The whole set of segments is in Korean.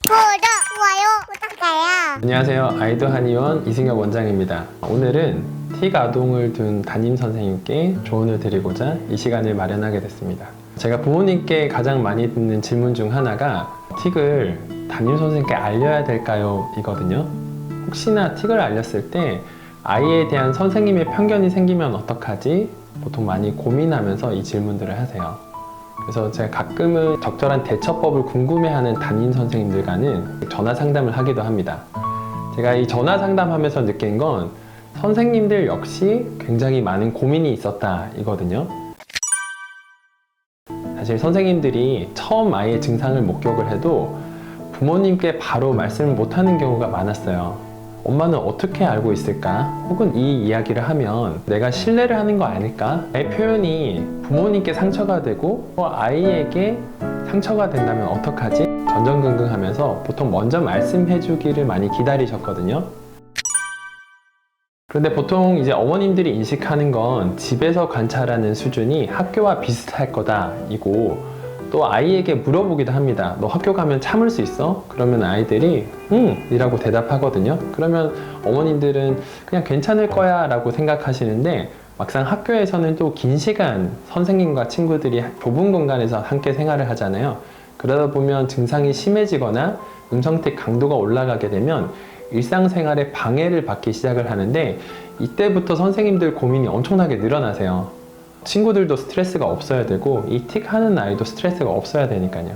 좋아요 부탁해요. 안녕하세요. 아이도 한의원 이승엽 원장입니다. 오늘은 틱 아동을 둔 담임 선생님께 조언을 드리고자 이 시간을 마련하게 됐습니다. 제가 부모님께 가장 많이 듣는 질문 중 하나가 틱을 담임 선생님께 알려야 될까요? 이거든요. 혹시나 틱을 알렸을 때 아이에 대한 선생님의 편견이 생기면 어떡하지? 보통 많이 고민하면서 이 질문들을 하세요. 그래서 제가 가끔은 적절한 대처법을 궁금해하는 담임 선생님들과는 전화 상담을 하기도 합니다. 제가 이 전화 상담하면서 느낀 건 선생님들 역시 굉장히 많은 고민이 있었다 이거든요. 사실 선생님들이 처음 아이의 증상을 목격을 해도 부모님께 바로 말씀을 못하는 경우가 많았어요. 엄마는 어떻게 알고 있을까? 혹은 이 이야기를 하면 내가 신뢰를 하는 거 아닐까? 내 표현이 부모님께 상처가 되고 아이에게 상처가 된다면 어떡하지? 전전긍긍하면서 보통 먼저 말씀해 주기를 많이 기다리셨거든요. 그런데 보통 이제 어머님들이 인식하는 건 집에서 관찰하는 수준이 학교와 비슷할 거다 이고, 또 아이에게 물어보기도 합니다. 너 학교 가면 참을 수 있어? 그러면 아이들이 응 이라고 대답하거든요. 그러면 어머님들은 그냥 괜찮을 거야 라고 생각하시는데, 막상 학교에서는 또 긴 시간 선생님과 친구들이 좁은 공간에서 함께 생활을 하잖아요. 그러다 보면 증상이 심해지거나 음성틱 강도가 올라가게 되면 일상생활에 방해를 받기 시작을 하는데, 이때부터 선생님들 고민이 엄청나게 늘어나세요. 친구들도 스트레스가 없어야 되고 이 틱 하는 아이도 스트레스가 없어야 되니까요.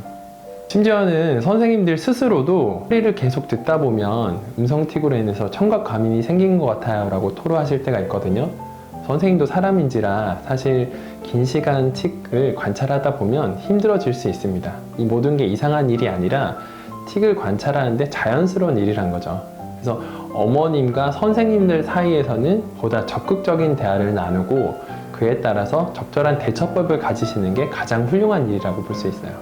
심지어는 선생님들 스스로도 소리를 계속 듣다 보면 음성틱으로 인해서 청각 과민이 생긴 것 같아요 라고 토로하실 때가 있거든요. 선생님도 사람인지라 사실 긴 시간 틱을 관찰하다 보면 힘들어질 수 있습니다. 이 모든 게 이상한 일이 아니라 틱을 관찰하는데 자연스러운 일이란 거죠. 그래서 어머님과 선생님들 사이에서는 보다 적극적인 대화를 나누고 그에 따라서 적절한 대처법을 가지시는 게 가장 훌륭한 일이라고 볼 수 있어요.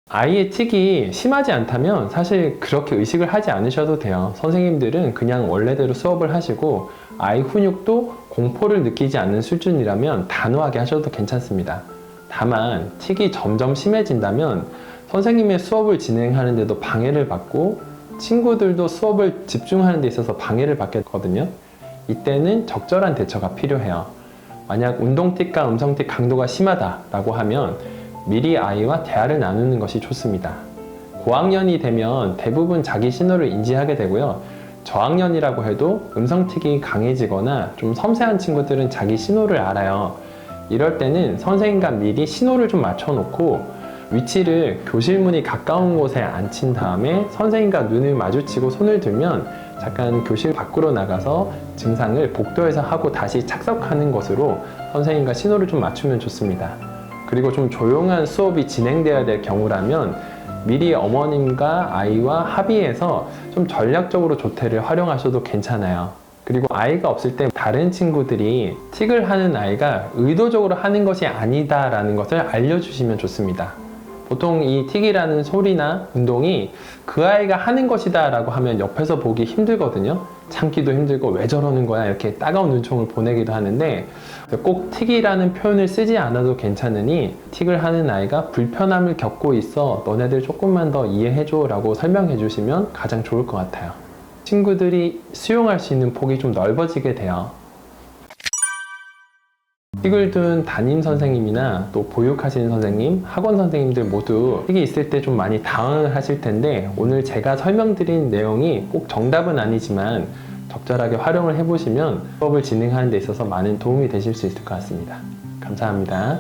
아이의 틱이 심하지 않다면 사실 그렇게 의식을 하지 않으셔도 돼요. 선생님들은 그냥 원래대로 수업을 하시고 아이 훈육도 공포를 느끼지 않는 수준이라면 단호하게 하셔도 괜찮습니다. 다만 틱이 점점 심해진다면 선생님의 수업을 진행하는데도 방해를 받고 친구들도 수업을 집중하는 데 있어서 방해를 받겠거든요. 이때는 적절한 대처가 필요해요. 만약 운동틱과 음성틱 강도가 심하다라고 하면 미리 아이와 대화를 나누는 것이 좋습니다. 고학년이 되면 대부분 자기 신호를 인지하게 되고요. 저학년이라고 해도 음성틱이 강해지거나 좀 섬세한 친구들은 자기 신호를 알아요. 이럴 때는 선생님과 미리 신호를 좀 맞춰놓고 위치를 교실 문이 가까운 곳에 앉힌 다음에 선생님과 눈을 마주치고 손을 들면 잠깐 교실 밖으로 나가서 증상을 복도에서 하고 다시 착석하는 것으로 선생님과 신호를 좀 맞추면 좋습니다. 그리고 좀 조용한 수업이 진행되어야 될 경우라면 미리 어머님과 아이와 합의해서 좀 전략적으로 조퇴를 활용하셔도 괜찮아요. 그리고 아이가 없을 때 다른 친구들이 틱을 하는 아이가 의도적으로 하는 것이 아니다라는 것을 알려주시면 좋습니다. 보통 이 틱이라는 소리나 운동이 그 아이가 하는 것이다 라고 하면 옆에서 보기 힘들거든요. 참기도 힘들고 왜 저러는 거야 이렇게 따가운 눈총을 보내기도 하는데, 꼭 틱이라는 표현을 쓰지 않아도 괜찮으니 틱을 하는 아이가 불편함을 겪고 있어 너네들 조금만 더 이해해줘 라고 설명해 주시면 가장 좋을 것 같아요. 친구들이 수용할 수 있는 폭이 좀 넓어지게 돼요. 틱을 둔 담임 선생님이나 또 보육하시는 선생님, 학원 선생님들 모두 틱이 있을 때 좀 많이 당황을 하실 텐데, 오늘 제가 설명드린 내용이 꼭 정답은 아니지만 적절하게 활용을 해보시면 수업을 진행하는 데 있어서 많은 도움이 되실 수 있을 것 같습니다. 감사합니다.